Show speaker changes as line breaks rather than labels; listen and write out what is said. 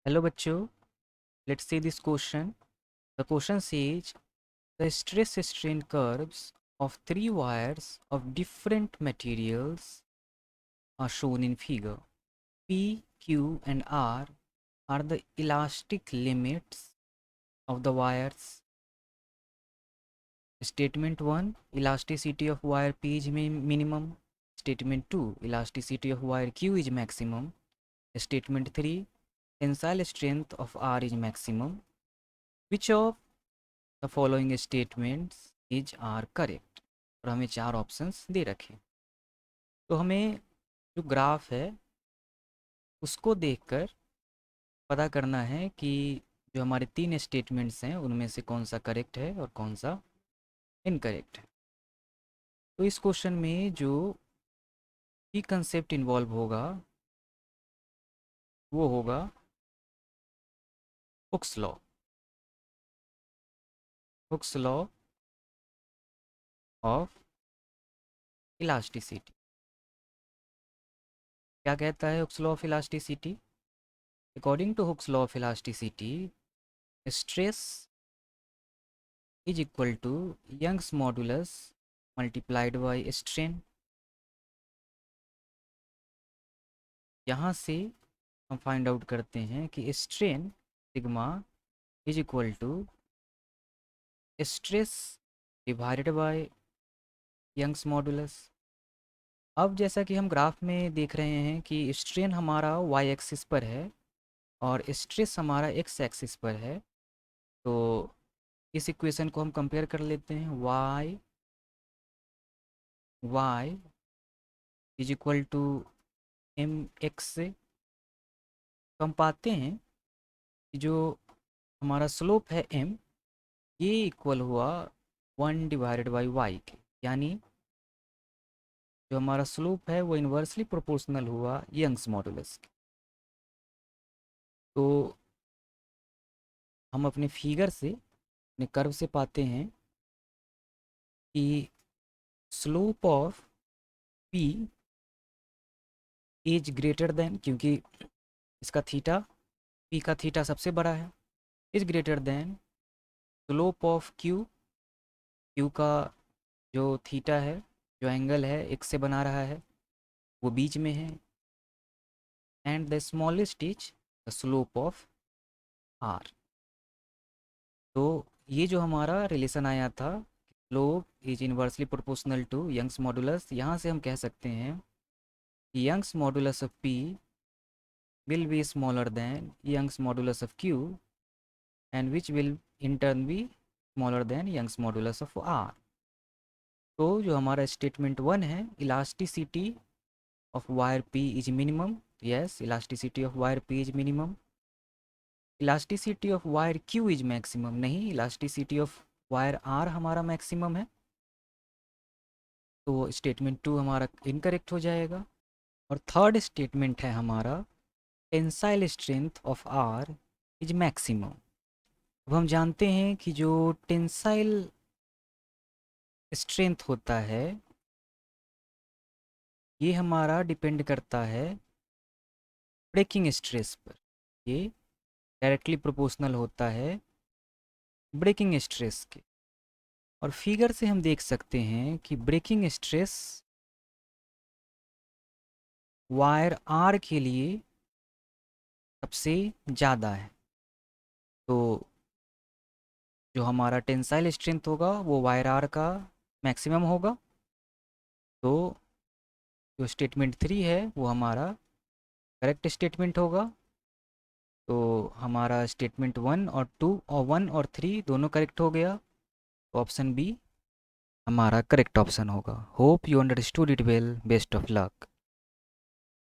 Hello bachcho, let's see this question. The question says the stress strain curves of three wires of different materials are shown in figure. P, Q and R are the elastic limits of the wires. Statement 1, elasticity of wire P is minimum. Statement 2, elasticity of wire Q is maximum. Statement 3, tensile strength of R is maximum. Which of the following statements is are correct. और हमें चार options दे रखे। तो हमें जो graph है उसको देखकर पता करना है कि जो हमारे तीन स्टेटमेंट्स हैं उनमें से कौन सा करेक्ट है और कौन सा इनकरेक्ट है। तो इस क्वेश्चन में जो की कंसेप्ट इन्वॉल्व होगा वो होगा Hooke's law. Hooke's law of elasticity. क्या कहता है Hooke's law of elasticity? According to Hooke's law of elasticity, stress is equal to Young's modulus multiplied by strain। यहाँ से हम फाइंड आउट करते हैं कि strain sigma is equal to stress divided by Young's modulus. अब जैसा कि हम ग्राफ में देख रहे हैं कि स्ट्रेन हमारा वाई एक्सिस पर है और स्ट्रेस हमारा एक्स एक्सिस पर है। तो इस इक्वेशन को हम कंपेयर कर लेते हैं। y is equal to m x से। तो हम पाते हैं कि जो हमारा स्लोप है m ये इक्वल हुआ 1 डिवाइडेड बाई वाई के, यानी जो हमारा स्लोप है वो इन्वर्सली प्रोपोर्शनल हुआ यंग्स मॉडुलस के। तो हम अपने फिगर से अपने कर्व से पाते हैं कि slope of p is greater than, क्योंकि इसका थीटा p का थीटा सबसे बड़ा है, is greater than slope of q का जो थीटा है, जो एंगल है x से बना रहा है वो बीच में है, and the smallest is the slope of r। तो ये जो हमारा रिलेशन आया था slope is inversely proportional to Young's modulus, यहाँ से हम कह सकते हैं कि Young's modulus of p will be smaller than Young's modulus of Q and which will in turn be smaller than Young's modulus of R। तो जो हमारा स्टेटमेंट 1 है, elasticity of wire P is minimum, yes elasticity of wire P is minimum. Elasticity of wire Q is maximum, नहीं elasticity of wire R हमारा maximum है। तो statement 2 हमारा incorrect हो जाएगा। और थर्ड स्टेटमेंट है हमारा tensile strength of R is maximum. अब हम जानते हैं कि जो टेंसाइल स्ट्रेंथ होता है ये हमारा डिपेंड करता है ब्रेकिंग स्ट्रेस पर। ये डायरेक्टली प्रोपोर्शनल होता है ब्रेकिंग स्ट्रेस के। और फिगर से हम देख सकते हैं कि ब्रेकिंग स्ट्रेस वायर आर के लिए सबसे ज़्यादा है। तो जो हमारा टेंसाइल स्ट्रेंथ होगा वो वायर आर का मैक्सिमम होगा। तो जो स्टेटमेंट 3 है वो हमारा करेक्ट स्टेटमेंट होगा। तो हमारा स्टेटमेंट 1 और 2 और 1 और 3 दोनों करेक्ट हो गया। तो ऑप्शन बी हमारा करेक्ट ऑप्शन होगा। Hope you understood it well. Best of luck.